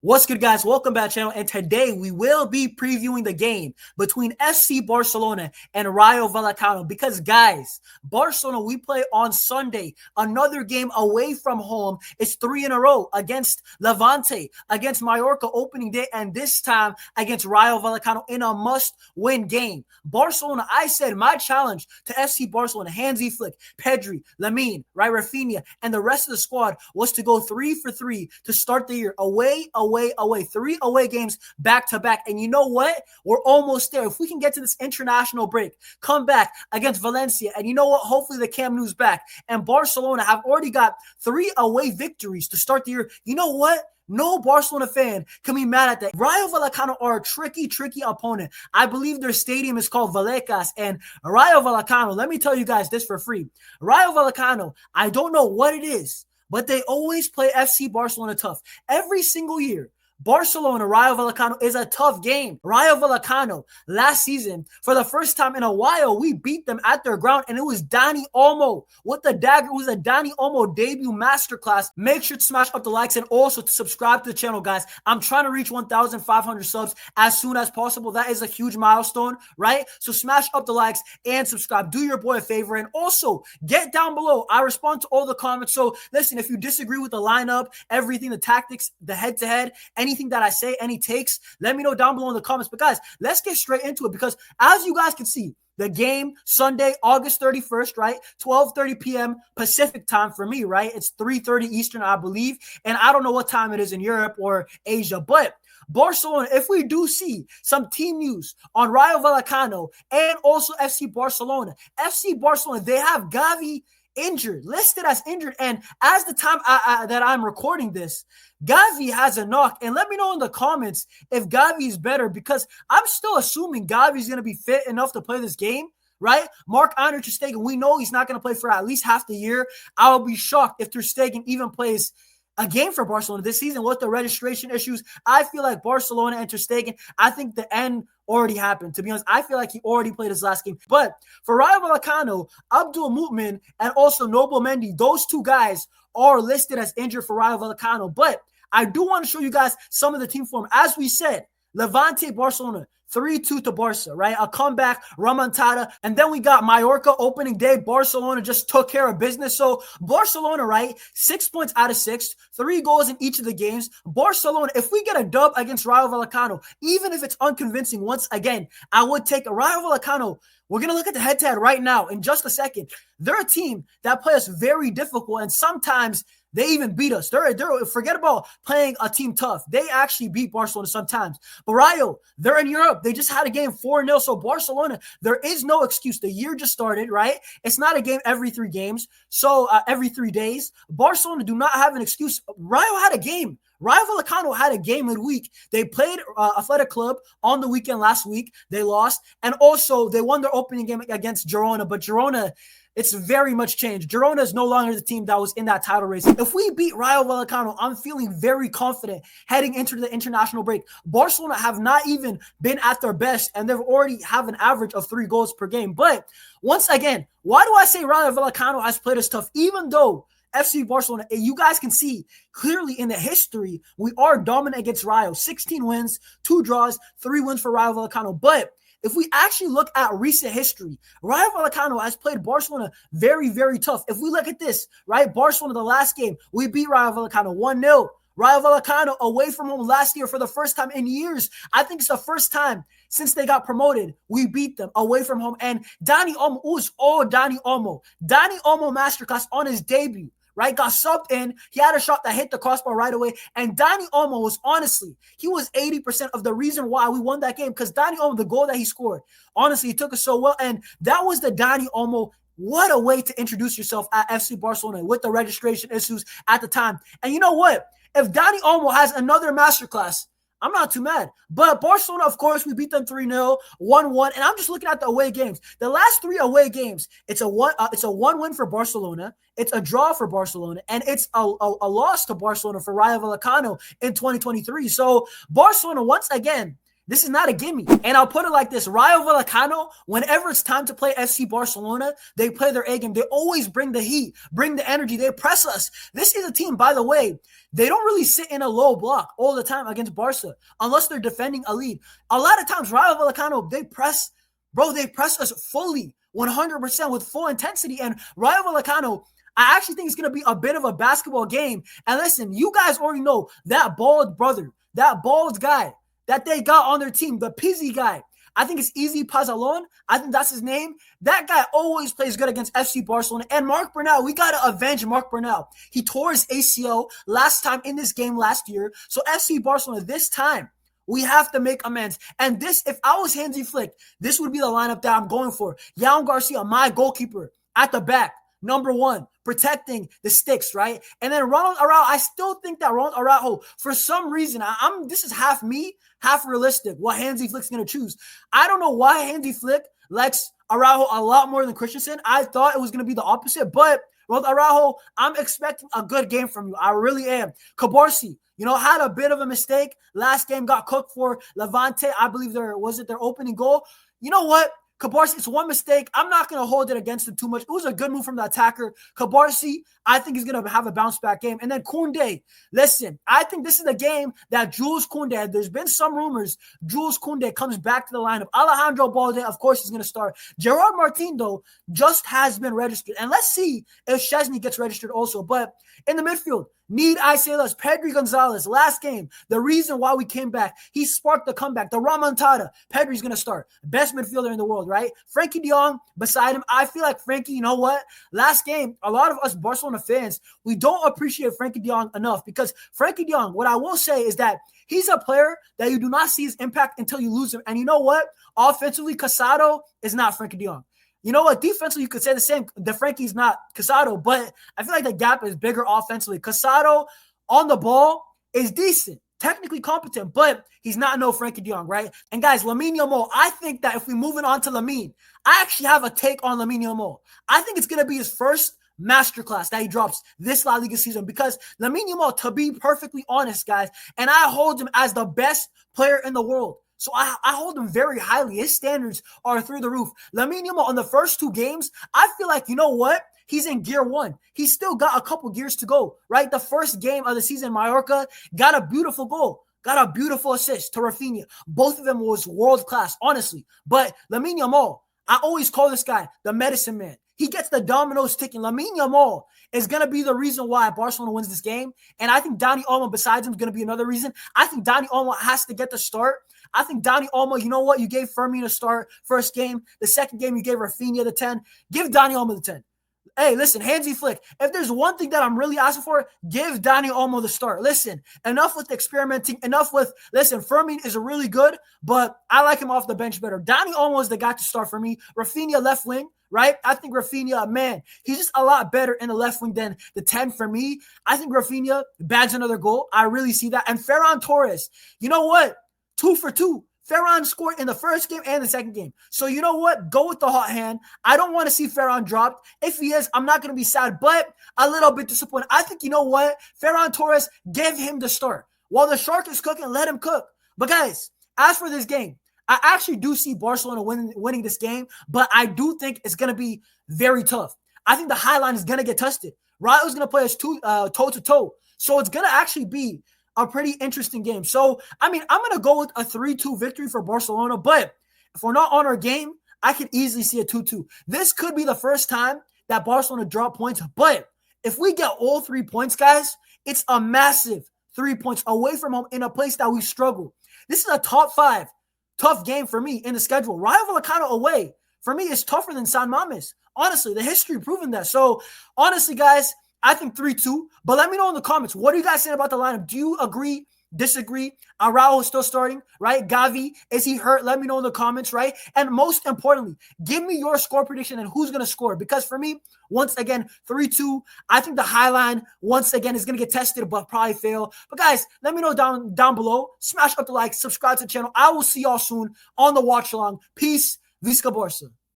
What's good, guys? Welcome back to the channel. And today we will be previewing the game between FC Barcelona and Rayo Vallecano. Because, guys, Barcelona, we play on Sunday. Another game away from home. It's 3 in a row against Levante, against Mallorca opening day, and this time against Rayo Vallecano in a must-win game. Barcelona, I said my challenge to FC Barcelona, Hansi Flick, Pedri, Lamine, Raphinha, and the rest of the squad was to go 3 for 3 to start the year away. 3 away games back to back. And you know what? We're almost there. If we can get to this international break, come back against Valencia, and you know what? Hopefully the Camp Nou's back. And Barcelona have already got 3 away victories to start the year. You know what? No Barcelona fan can be mad at that. Rayo Vallecano are a tricky opponent. I believe their stadium is called Vallecas. And Rayo Vallecano, let me tell you guys this for free. Rayo Vallecano, I don't know what it is, but they always play FC Barcelona tough. Every single year, Barcelona, Rayo Vallecano is a tough game. Rayo Vallecano, last season, for the first time in a while, we beat them at their ground, and it was Dani Olmo with the dagger. It was a Dani Olmo debut masterclass. Make sure to smash up the likes and also to subscribe to the channel, guys. I'm trying to reach 1,500 subs as soon as possible. That is a huge milestone, right? So smash up the likes and subscribe. Do your boy a favor, and also get down below. I respond to all the comments. So listen, if you disagree with the lineup, everything, the tactics, the head-to-head, anything that I say, any takes, let me know down below in the comments. But guys, let's get straight into it, because as you guys can see, the game Sunday, August 31st, right? 12:30 p.m. Pacific time for me, right? It's 3:30 Eastern, I believe. And I don't know what time it is in Europe or Asia, but Barcelona, if we do see some team news on Rayo Vallecano and also FC Barcelona, they have Gavi injured, listed as injured. And as the time that I'm recording this, Gavi has a knock. And let me know in the comments if Gavi is better, because I'm still assuming Gavi is going to be fit enough to play this game, right? Marc-Andre ter Stegen, we know he's not going to play for at least half the year. I will be shocked if ter Stegen even plays a game for Barcelona this season with the registration issues. I feel like Barcelona and ter Stegen, I think the end already happened. To be honest, I feel like he already played his last game. But for Rayo Vallecano, Abdul Mu'min and also Noble Mendy, those two guys are listed as injured for Rayo Vallecano. But I do want to show you guys some of the team form. As we said, Levante, Barcelona, 3-2 to Barca, right? A comeback, remontada. And then we got Mallorca opening day. Barcelona just took care of business. So Barcelona, right? 6 points out of 6, 3 goals in each of the games. Barcelona, if we get a dub against Rayo Vallecano, even if it's unconvincing, once again, I would take a Rayo Vallecano. We're going to look at the head-to-head right now in just a second. They're a team that plays very difficult, and sometimes they even beat us. They're forget about playing a team tough. They actually beat Barcelona sometimes. But Rayo, they're in Europe. They just had a game 4-0. So Barcelona, there is no excuse. The year just started, right? It's not a game every 3 games. So every 3 days. Barcelona do not have an excuse. Rayo had a game. Rayo Vallecano had a game midweek. They played Athletic Club on the weekend last week. They lost. And also, they won their opening game against Girona. But Girona, it's very much changed. Girona is no longer the team that was in that title race. If we beat Rayo Vallecano, I'm feeling very confident heading into the international break. Barcelona have not even been at their best, and they've already have an average of 3 goals per game. But once again, why do I say Rayo Vallecano has played us tough? Even though FC Barcelona, you guys can see clearly in the history, we are dominant against Rayo. 16 wins, 2 draws, 3 wins for Rayo Vallecano. But if we actually look at recent history, Rayo Vallecano has played Barcelona very tough. If we look at this, right, Barcelona, the last game, we beat Rayo Vallecano 1-0. Rayo Vallecano away from home last year for the first time in years. I think it's the first time since they got promoted, we beat them away from home. And Dani Olmo, it was all Dani Olmo. Dani Olmo masterclass on his debut. Right, got subbed in. He had a shot that hit the crossbar right away. And Dani Olmo was honestly, he was 80% of the reason why we won that game, because Dani Olmo, the goal that he scored, honestly, he took us so well. And that was the Dani Olmo. What a way to introduce yourself at FC Barcelona with the registration issues at the time. And you know what? If Dani Olmo has another masterclass, I'm not too mad. But Barcelona, of course, we beat them 3-0, 1-1. And I'm just looking at the away games. The last 3 away games, it's a 1 win for Barcelona, it's a draw for Barcelona, and it's a loss to Barcelona for Rayo Vallecano in 2023. So Barcelona, once again, This is not a gimme. And I'll put it like this. Rayo Vallecano, whenever it's time to play FC Barcelona, they play their A game. They always bring the heat, bring the energy. They press us. This is a team, by the way, they don't really sit in a low block all the time against Barca unless they're defending a lead. A lot of times, Rayo Vallecano, they press us fully, 100% with full intensity. And Rayo Vallecano, I actually think it's going to be a bit of a basketball game. And listen, you guys already know that bald brother, that bald guy that they got on their team, the Pizzi guy. I think it's Easy Pazalon. I think that's his name. That guy always plays good against FC Barcelona. And Marc Bernal, we got to avenge Marc Bernal. He tore his ACL last time in this game last year. So FC Barcelona, this time, we have to make amends. And this, if I was Hansi Flick, this would be the lineup that I'm going for. Yael Garcia, my goalkeeper, at the back. Number one, protecting the sticks, right? And then Ronald Araujo, I still think that Ronald Araujo, for some reason, this is half me, half realistic, what Hansi Flick's going to choose. I don't know why Hansi Flick likes Araujo a lot more than Christensen. I thought it was going to be the opposite, but Ronald Araujo, I'm expecting a good game from you. I really am. Cabarsi, had a bit of a mistake. Last game got cooked for Levante. I believe their opening goal. You know what? Cabarsi, it's one mistake. I'm not going to hold it against him too much. It was a good move from the attacker. Cabarsi, I think he's going to have a bounce-back game. And then Koundé, listen, I think this is the game that Jules Koundé, there's been some rumors, Jules Koundé comes back to the lineup. Alejandro Balde, of course, is going to start. Gerard Martin, though, just has been registered. And let's see if Szczesny gets registered also. But in the midfield, need I say less? Pedri Gonzalez, last game, the reason why we came back, he sparked the comeback. The Remontada, Pedri's going to start. Best midfielder in the world, right? Frankie de Jong beside him. I feel like Frankie, you know what? Last game, a lot of us Barcelona fans, we don't appreciate Frankie de Jong enough because Frankie de Jong, what I will say is that he's a player that you do not see his impact until you lose him. And you know what? Offensively, Casado is not Frankie de Jong. You know what? Defensively, you could say the same. The Frankie's not Casado, but I feel like the gap is bigger offensively. Casado on the ball is decent, technically competent, but he's not no Frankie de Jong, right? And guys, Lamine Yamal, I think that if we move it on to Lamine, I actually have a take on Lamine Yamal. I think it's going to be his first masterclass that he drops this La Liga season because Lamine Yamal, to be perfectly honest, guys, and I hold him as the best player in the world. So I hold him very highly. His standards are through the roof. Lamine Yamal, on the first two games, I feel like, you know what? He's in gear one. He's still got a couple gears to go, right? The first game of the season, Mallorca, got a beautiful goal, got a beautiful assist to Raphinha. Both of them was world-class, honestly. But Lamine Yamal, I always call this guy the medicine man. He gets the dominoes ticking. Lamine Yamal is going to be the reason why Barcelona wins this game. And I think Dani Olmo besides him is going to be another reason. I think Dani Olmo has to get the start. I think Dani Olmo, you know what? You gave Fermin a start first game. The second game, you gave Raphinha the 10. Give Dani Olmo the 10. Hey, listen, Hansi Flick, if there's one thing that I'm really asking for, give Dani Olmo the start. Listen, enough with experimenting, Fermin is really good, but I like him off the bench better. Dani Olmo is the guy to start for me. Raphinha left wing, right? I think Raphinha, man, he's just a lot better in the left wing than the 10 for me. I think Raphinha bags another goal. I really see that. And Ferran Torres, you know what? 2 for 2. Ferran scored in the first game and the second game. So you know what? Go with the hot hand. I don't want to see Ferran dropped. If he is, I'm not going to be sad, but a little bit disappointed. I think, you know what? Ferran Torres, give him the start. While the Shark is cooking, let him cook. But guys, as for this game, I actually do see Barcelona winning this game, but I do think it's going to be very tough. I think the high line is going to get tested. Rayo's going to play us toe-to-toe. So it's going to actually be a pretty interesting game. So, I'm going to go with a 3-2 victory for Barcelona, but if we're not on our game, I could easily see a 2-2. This could be the first time that Barcelona drop points, but if we get all 3 points, guys, it's a massive 3 points away from home in a place that we struggle. This is a top 5 tough game for me in the schedule. Rayo Vallecano away, for me, is tougher than San Mames. Honestly, the history proving that. So, honestly, guys, I think 3-2, but let me know in the comments. What are you guys saying about the lineup? Do you agree, disagree? Araujo is still starting, right? Gavi, is he hurt? Let me know in the comments, right? And most importantly, give me your score prediction and who's going to score. Because for me, once again, 3-2, I think the high line, once again, is going to get tested, but probably fail. But guys, let me know down below. Smash up the like, subscribe to the channel. I will see y'all soon on the watch along. Peace. Visca Barça.